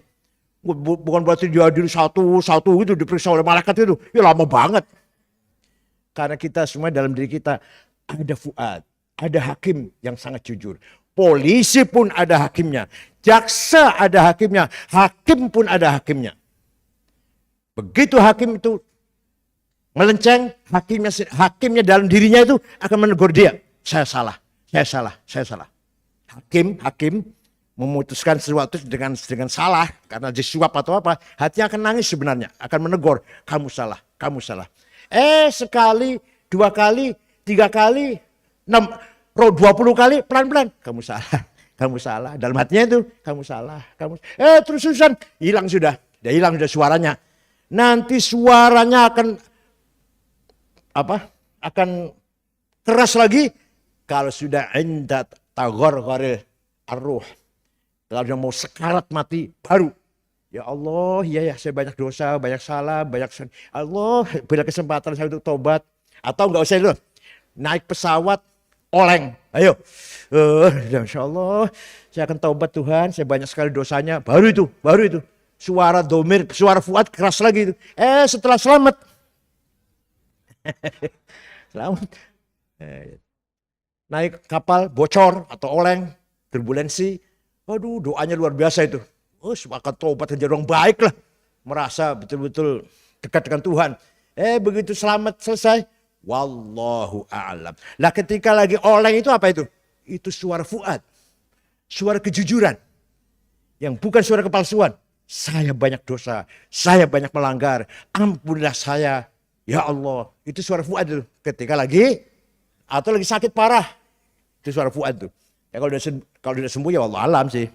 Speaker 1: Bukan berarti dia diri satu itu diperiksa oleh malaikat itu. Ya lama banget. Karena kita semua dalam diri kita ada fuad, ada hakim yang sangat jujur. Polisi pun ada hakimnya, jaksa ada hakimnya, hakim pun ada hakimnya. Begitu hakim itu melenceng, hakimnya dalam dirinya itu akan menegur dia. Saya salah. Hakim memutuskan sesuatu dengan salah karena disuap atau apa, hatinya akan nangis sebenarnya, akan menegur, kamu salah. Sekali, 2 kali, 3 kali, 20 kali, pelan-pelan, kamu salah. Dalam hatinya itu, kamu salah. Terus-terusan, hilang sudah suaranya. Nanti suaranya akan keras lagi kalau sudah indat taghorghoril arruh. Kalau dia mau sekarat mati, baru. Ya Allah, ya saya banyak dosa, banyak salah, Allah, beri kesempatan saya untuk tobat. Atau enggak usah itu, naik pesawat, oleng. Ayo, Masya Allah, saya akan tobat Tuhan, saya banyak sekali dosanya. Baru itu. Suara domir, suara fuad keras lagi itu. Setelah selamat. Naik kapal, bocor atau oleng, turbulensi. Waduh, doanya luar biasa itu. Akan tobat menjadi orang baik lah. Merasa betul-betul dekat dengan Tuhan. Begitu selamat selesai. Wallahu a'lam. Lah ketika lagi oleng itu apa itu? Itu suara fuad. Suara kejujuran. Yang bukan suara kepalsuan. Saya banyak dosa. Saya banyak melanggar. Ampunilah saya. Ya Allah. Itu suara fuad itu. Ketika lagi. Atau lagi sakit parah. Itu suara fuad itu. Ya kalau udah sembuh ya Allah alam sih.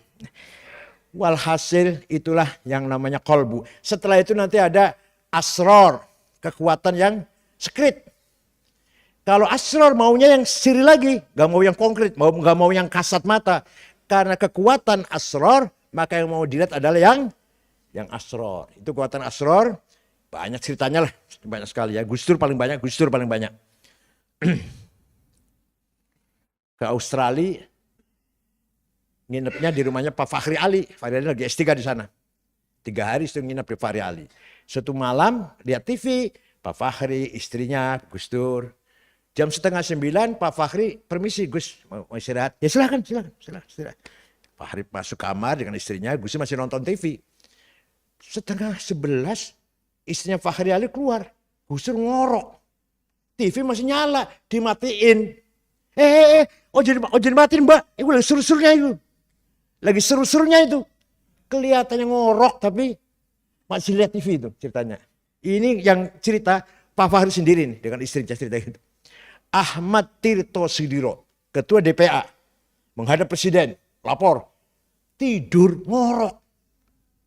Speaker 1: Walhasil itulah yang namanya kolbu. Setelah itu nanti ada asror. Kekuatan yang sekret. Kalau asror maunya yang siri lagi. Gak mau yang konkret. Gak mau yang kasat mata. Karena kekuatan asror. Maka yang mau dilihat adalah yang asror. Itu kekuatan asror. Banyak ceritanya lah. Banyak sekali ya. Gus Dur paling banyak. Ke Australia. Nginepnya di rumahnya Pak Fakhri Ali. Fakhri Ali lagi S3 di sana. 3 hari itu nginep di Fakhri Ali. Suatu malam lihat TV. Pak Fakhri, istrinya, Gus Dur. Jam 8:30 Pak Fakhri, permisi Gus mau istirahat. Ya silakan. Pak Fakhri masuk kamar dengan istrinya. Gus masih nonton TV. 10:30 istrinya Fakhri Ali keluar. Gus Dur ngorok. TV masih nyala. Dimatiin. Jadi matiin mbak. Lagi seru-serunya itu. Kelihatannya ngorok tapi masih lihat TV itu ceritanya. Ini yang cerita Pak Fakhri sendiri nih dengan istrinya cerita gitu. Ahmad Tirto Sudiro, ketua DPA, menghadap presiden, lapor, tidur ngorok.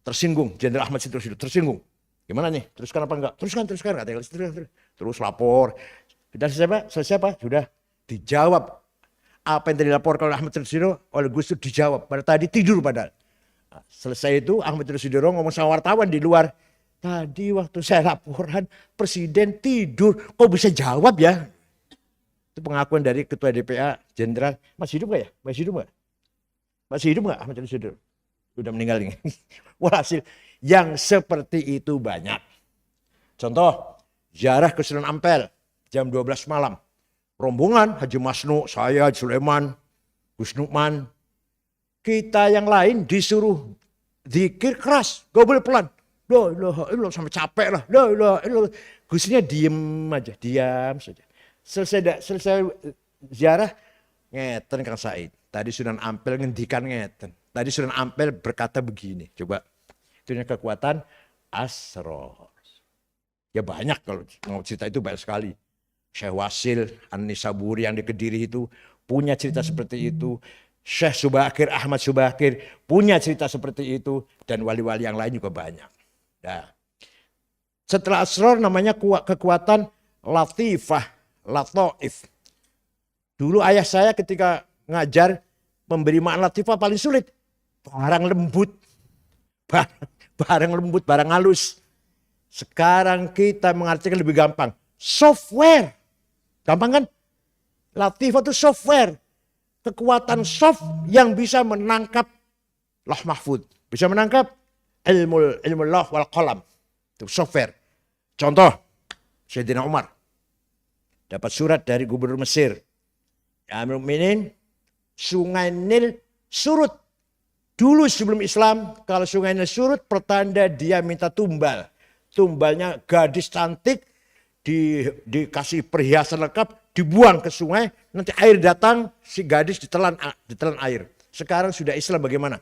Speaker 1: Tersinggung, Jenderal Ahmad Tirto Sudiro tersinggung. Gimana nih? Teruskan apa enggak? Teruskan. Katanya, terus lapor. Sudah selesai apa? Sudah dijawab. Apa yang tadi dilaporkan oleh Ahmad Tirto Sudiro oleh Gus Dur dijawab. Pada tadi tidur padahal. Nah, selesai itu Ahmad Tirto Sudiro ngomong sama wartawan di luar. Tadi waktu saya laporan presiden tidur. Kok bisa jawab ya? Itu pengakuan dari ketua DPA Jenderal. Masih hidup gak ya? Masih hidup gak Ahmad Tirto Sudiro? Sudah meninggal ini. Walhasil yang seperti itu banyak. Contoh ziarah ke Sunan Ampel jam 12 malam. Rombongan Haji Masnu, saya, Haji Sulaiman, Gus Nukman. Kita yang lain disuruh zikir keras, gak boleh pelan. La ilaha illallah sampai capek lah. La ilaha illallah. Gusnya diam saja. Selesai ziarah ngeten Kang Said. Tadi Sunan Ampel ngendikan ngeten. Tadi Sunan Ampel berkata begini. Coba itu kekuatan asror. Ya banyak kalau mau cerita itu banyak sekali. Syekh Wasil An-Nisaburi yang di Kediri itu punya cerita seperti itu. Syekh Subakir, Ahmad Subakir punya cerita seperti itu. Dan wali-wali yang lain juga banyak. Nah, setelah asror namanya kekuatan latifah, lataif. Dulu ayah saya ketika ngajar memberi makna latifah paling sulit. Barang lembut, barang halus. Sekarang kita mengartikan lebih gampang. Software. Gampang kan? Latifah itu software. Kekuatan soft yang bisa menangkap Lauh Mahfud. Bisa menangkap ilmu law wal qalam. Itu software. Contoh, Sayyidina Umar dapat surat dari gubernur Mesir. Ya Amirul Mukminin, Sungai Nil surut. Dulu sebelum Islam, kalau Sungai Nil surut, pertanda dia minta tumbal. Tumbalnya gadis cantik, dikasih perhiasan lengkap, dibuang ke sungai, nanti air datang, si gadis ditelan air. Sekarang sudah Islam bagaimana?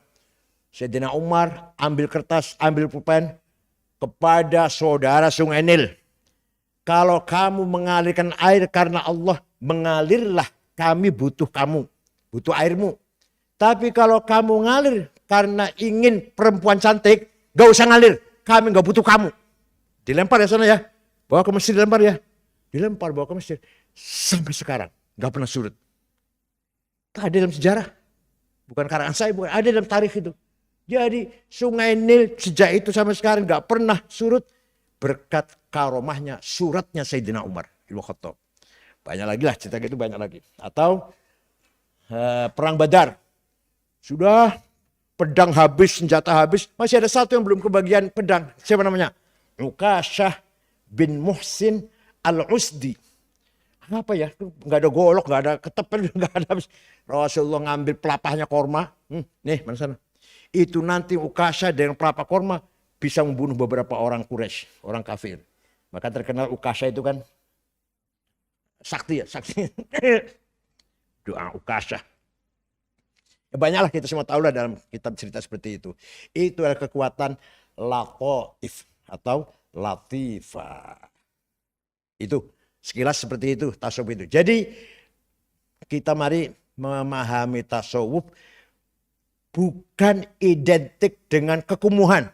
Speaker 1: Sayyidina Umar ambil kertas, ambil pulpen kepada saudara Sungai Nil. Kalau kamu mengalirkan air karena Allah, mengalirlah, kami butuh kamu, butuh airmu. Tapi kalau kamu ngalir karena ingin perempuan cantik, gak usah ngalir, kami gak butuh kamu. Dilempar ya sana ya, bawa ke Mesir, dilempar ya. Dilempar bawa ke Mesir. Sampai sekarang gak pernah surut. Ada dalam sejarah. Bukan karangan saya, bukan, ada dalam tarikh itu. Jadi Sungai Nil sejak itu sampai sekarang gak pernah surut. Berkat karomahnya, suratnya Sayyidina Umar Ibn Khattab. Banyak lagi lah cerita gitu, banyak lagi. Atau perang Badar. Sudah pedang habis, senjata habis. Masih ada satu yang belum kebagian pedang. Siapa namanya? Ukasyah bin Muhsin al-Usdi. Apa ya? Gak ada golok, gak ada ketepel, gak ada habis. Rasulullah ngambil pelapahnya korma. Nih, mana sana? Itu nanti Ukasyah dengan pelapah korma bisa membunuh beberapa orang Quraisy, orang kafir. Maka terkenal Ukasyah itu kan sakti ya, sakti. Doa Ukasyah. Ya banyaklah kita semua tahu lah dalam kitab cerita seperti itu. Itu adalah kekuatan lataif atau latifah. Itu sekilas seperti itu tasawuf itu. Jadi kita mari memahami tasawuf bukan identik dengan kekumuhan,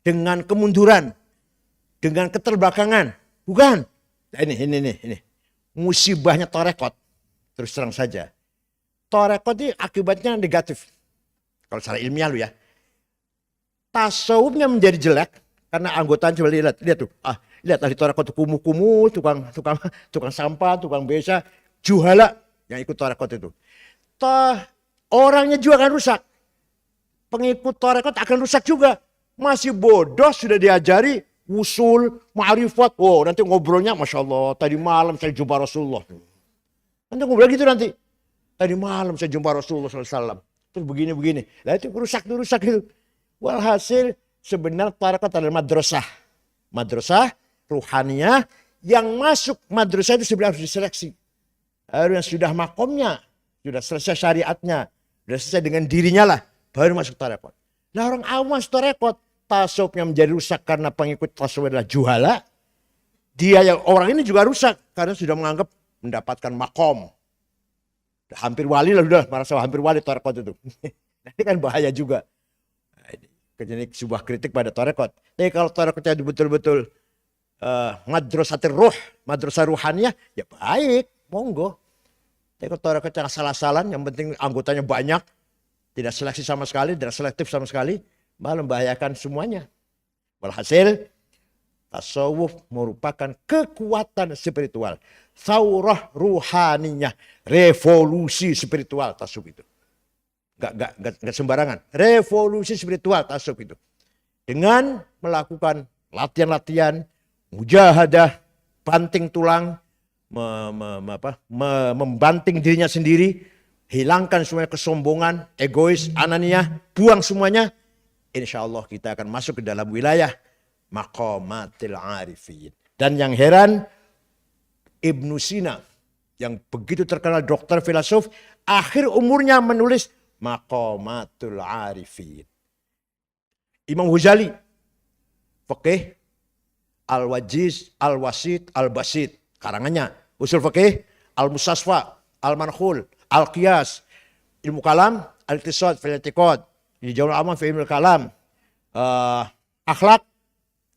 Speaker 1: dengan kemunduran, dengan keterbelakangan. Bukan. Nah, ini. Musibahnya tarekat. Terus terang saja. Tarekat ini akibatnya negatif. Kalau secara ilmiah lu ya. Tasawufnya menjadi jelek karena anggotanya coba lihat tuh. Lihat ahli tarekat itu kumuh-kumuh, tukang sampah, tukang beca, juhala yang ikut tarekat itu. Orangnya juga akan rusak. Pengikut tarekat akan rusak juga. Masih bodoh sudah diajari usul, ma'rifat. Oh, nanti ngobrolnya Masya Allah. Tadi malam saya jumpa Rasulullah. Nanti ngobrol gitu nanti. Tadi malam saya jumpa Rasulullah SAW. Terus begini-begini. Nah itu rusak itu. Walhasil sebenarnya tarekat adalah madrasah. Madrasah ruhaniyah. Yang masuk madrasah itu sebenarnya harus diseleksi. Harus yang sudah makomnya. Sudah selesai syariatnya. Sudah selesai dengan dirinya lah. Baru masuk tarekat. Nah orang awam masuk tarekat. Tasawufnya menjadi rusak karena pengikut tasawuf adalah juhala. Dia yang orang ini juga rusak karena sudah menganggap mendapatkan makom. Hampir wali lah sudah, merasa hampir wali tarekat itu. Ini kan bahaya juga. Ini sebuah kritik pada tarekat. Tapi kalau tarekatnya betul-betul madrasatir ruh, madrasah ruhaniyah, ya baik, monggo. Tapi kalau tarekatnya asal-asalan, yang penting anggotanya banyak, tidak seleksi sama sekali, tidak selektif sama sekali, malah membahayakan semuanya. Walhasil, tasawuf merupakan kekuatan spiritual. Saurah ruhaniyah, revolusi spiritual tasawuf itu. Gak sembarangan. Revolusi spiritual tasawuf itu. Dengan melakukan latihan-latihan, mujahadah, banting tulang, membanting dirinya sendiri, hilangkan semuanya kesombongan, egois, ananiyah, buang semuanya. Insya Allah kita akan masuk ke dalam wilayah maqamatil arifin. Dan yang heran, Ibnu Sina yang begitu terkenal dokter filosof, akhir umurnya menulis maqamatul arifin. Imam Ghazali, fikih, al-wajiz, al-wasit, al-basit. Karangannya, usul fikih, al-mustasfa, al-mankhul, al-qiyas, ilmu kalam, al-iqtisad, fil-i'tiqad, Hijabul amal fi ilmil kalam, akhlak,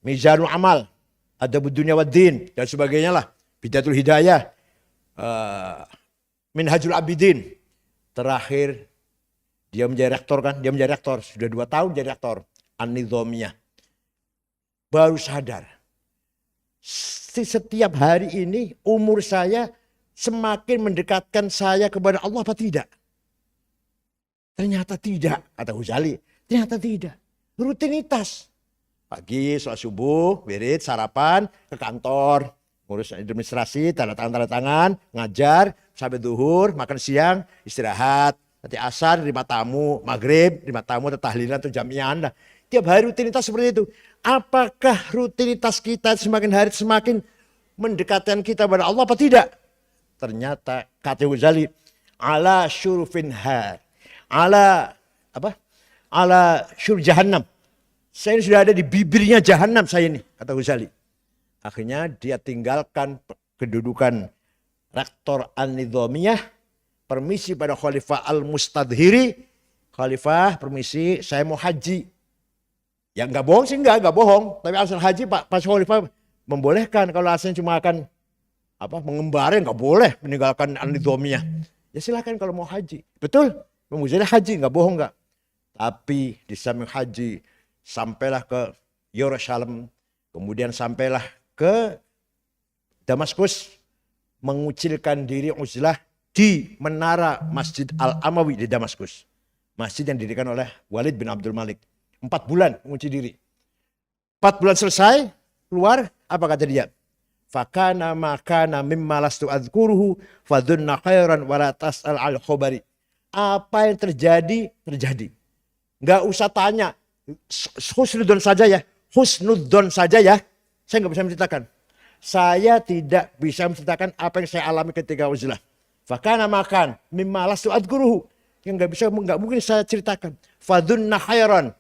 Speaker 1: mizanul amal, adabud dunya wad din dan sebagainya lah. Bidatul hidayah, minhajul abidin. Terakhir dia menjadi rektor kan, dia menjadi rektor sudah 2 tahun jadi rektor An-Nizamiyah. Baru sadar setiap hari ini umur saya semakin mendekatkan saya kepada Allah apa tidak? Ternyata tidak, kata Ghazali. Ternyata tidak. Rutinitas. Pagi, sholat subuh, wirid, sarapan, ke kantor, ngurus administrasi, tanda tangan, ngajar, sampai duhur, makan siang, istirahat. Nanti asar, terima tamu, maghrib, terima tamu, tahlilan, atau jami'an. Nah, tiap hari rutinitas seperti itu. Apakah rutinitas kita semakin hari semakin mendekatkan kita pada Allah apa tidak? Ternyata kata Ghazali, ala syurufin har, ala apa? Ala syur jahannam. Saya ini sudah ada di bibirnya jahanam saya ini, kata Ghazali. Akhirnya dia tinggalkan kedudukan rektor An-Nidhamiyah, permisi pada Khalifah Al-Mustadhiri. Khalifah, permisi, saya mau haji. Ya nggak bohong sih nggak bohong. Tapi asal haji Pak Khalifah membolehkan. Kalau asalnya cuma akan mengembara nggak boleh meninggalkan An-Nidhamiyah. Ya silakan kalau mau haji. Betul, Ghazali haji nggak bohong nggak. Tapi di samping haji sampailah ke Yerusalem, kemudian sampailah ke Damaskus, mengucilkan diri uzlah di menara Masjid Al-Amawi di Damaskus. Masjid yang didirikan oleh Walid bin Abdul Malik. 4 bulan mengunci diri. 4 bulan selesai, keluar, apa kata dia? Fakana makana mimma lastu adzkuruhu fadhunna khairan wala tas'al al khobari. Apa yang terjadi, terjadi. Nggak usah tanya. Husnudzon saja ya. Husnudzon saja ya. Saya nggak bisa menceritakan. Saya tidak bisa menceritakan apa yang saya alami ketika uzlah. Fakana makan mimma lastu adzkuruhu. Yang nggak mungkin saya ceritakan. Fadhunna khairan.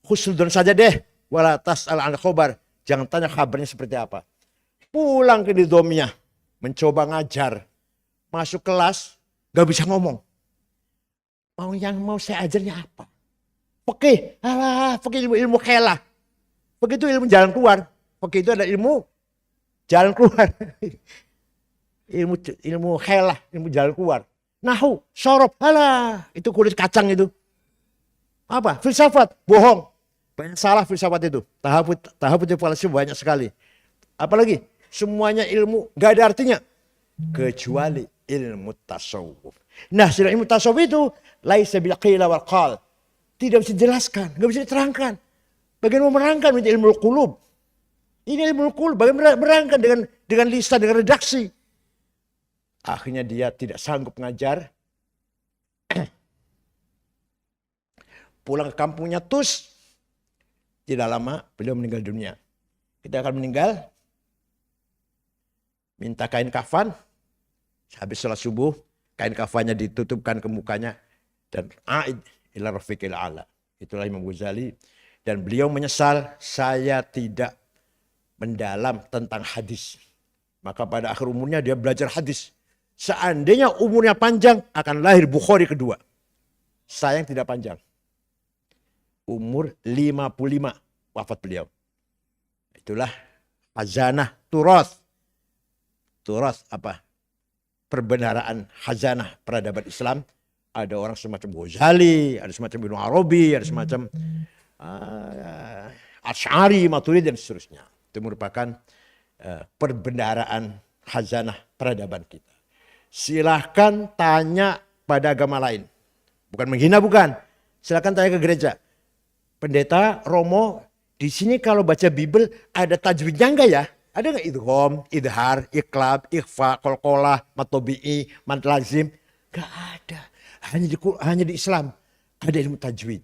Speaker 1: Husnudzon saja deh. Wala tas'al an khobar. Jangan tanya kabarnya seperti apa. Pulang ke Nidhamiyah. Mencoba ngajar. Masuk kelas. Nggak bisa ngomong. Mau saya ajarnya apa? Fikih, fikih ilmu khelah. Fikih itu ilmu jalan keluar. Fikih itu ada ilmu jalan keluar. ilmu khelah, ilmu jalan keluar. Nahu, sorob, itu kulit kacang itu. Apa? Filsafat, bohong. Banyak salah filsafat itu. Tahap itu falsafah banyak sekali. Apalagi semuanya ilmu gak ada artinya kecuali ilmu tasawuf. Nah, sudah ilmu tasawuf itu laisa bil qila wal qal. Tidak bisa dijelaskan, nggak bisa diterangkan. Bagaimana menerangkan ilmu qulub? Ini ilmu qulub, bagaimana menerangkan dengan lisan, dengan redaksi. Akhirnya dia tidak sanggup mengajar. Pulang ke kampungnya Tus. Tidak lama beliau meninggal dunia. Kita akan meninggal. Minta kain kafan. Habis sholat subuh, kain kafannya ditutupkan ke mukanya. Dan a'id ila rafiqil a'la. Itulah Imam Ghazali. Dan beliau menyesal, saya tidak mendalam tentang hadis. Maka pada akhir umurnya dia belajar hadis. Seandainya umurnya panjang, akan lahir Bukhari kedua. Sayang tidak panjang. Umur 55 wafat beliau. Itulah khazanah turas. Turas apa? Perbendaraan khazanah peradaban Islam. Ada orang semacam Ghazali, ada semacam Ibnu Arabi, ada semacam Asy'ari, Maturidi dan seterusnya. Itu merupakan perbendaraan khazanah peradaban kita. Silahkan tanya pada agama lain. Bukan menghina, bukan. Silahkan tanya ke gereja. Pendeta, Romo, di sini kalau baca Bible ada tajwidnya enggak ya? Ada enggak idgham, idhar, iqlab, ikhfa, qalqalah, matobi'i, mad lazim? Enggak ada. Hanya di Islam ada ilmu tajwid.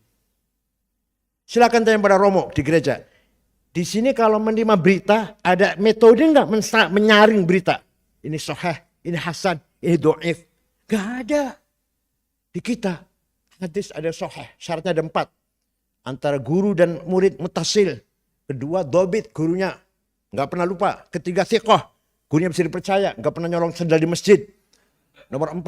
Speaker 1: Silakan tanya pada Romo di gereja. Di sini kalau menerima berita ada metode enggak menyaring berita? Ini sahih, ini hasan, ini dhaif. Enggak ada. Di kita hadis ada sahih, syaratnya ada 4. Antara guru dan murid mutasil. Kedua dobit, gurunya enggak pernah lupa. Ketiga thiqah, gurunya bisa dipercaya, enggak pernah nyolong sendal di masjid. Nomor 4,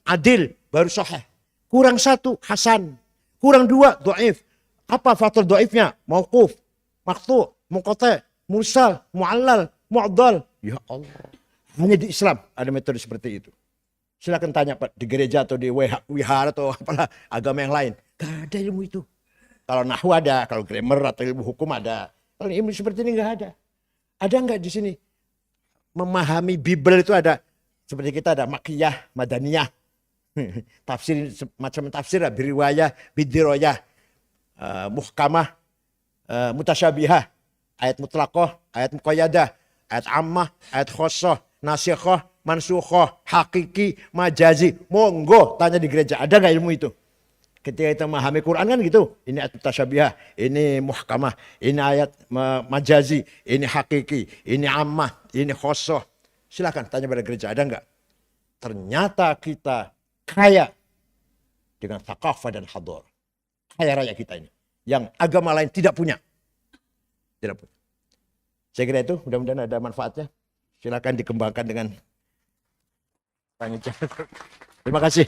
Speaker 1: adil, baru sahih. Kurang 1, hasan. Kurang 2, dhaif. Apa faktor dhaifnya? Mauquf, maqtu', munqati', mursal, mu'allal, mu'dhal. Ya Allah. Hanya di Islam ada metode seperti itu. Silakan tanya Pak di gereja atau di wihara atau apalah agama yang lain. Gak ada ilmu itu. Kalau nahwu ada, kalau grammar atau ilmu hukum ada. Kalau ilmu seperti ini gak ada. Ada nggak di sini? Memahami Bible itu ada. Seperti kita ada makiyah, madaniyah. Tafsir macam tafsir, biriwayah, bidiroyah, muhkamah, mutasyabihah, ayat mutlaqah, ayat muqayyadah, ayat ammah, ayat khosoh, nasikhah, mansukhoh, hakiki, majazi. Monggo tanya di gereja, ada nggak ilmu itu? Ketika kita memahami Quran kan gitu. Ini ayat mutasyabihah, ini muhkamah, ini ayat majazi, ini hakiki, ini ammah, ini khosoh. Silakan tanya pada gereja, ada nggak? Ternyata kita kaya dengan thaqafah dan hador. Kaya raya kita ini. Yang agama lain tidak punya. Tidak punya. Saya kira itu mudah-mudahan ada manfaatnya. Silakan dikembangkan dengan Terima kasih.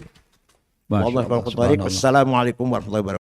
Speaker 1: Wassalamualaikum warahmatullahi wabarakatuh.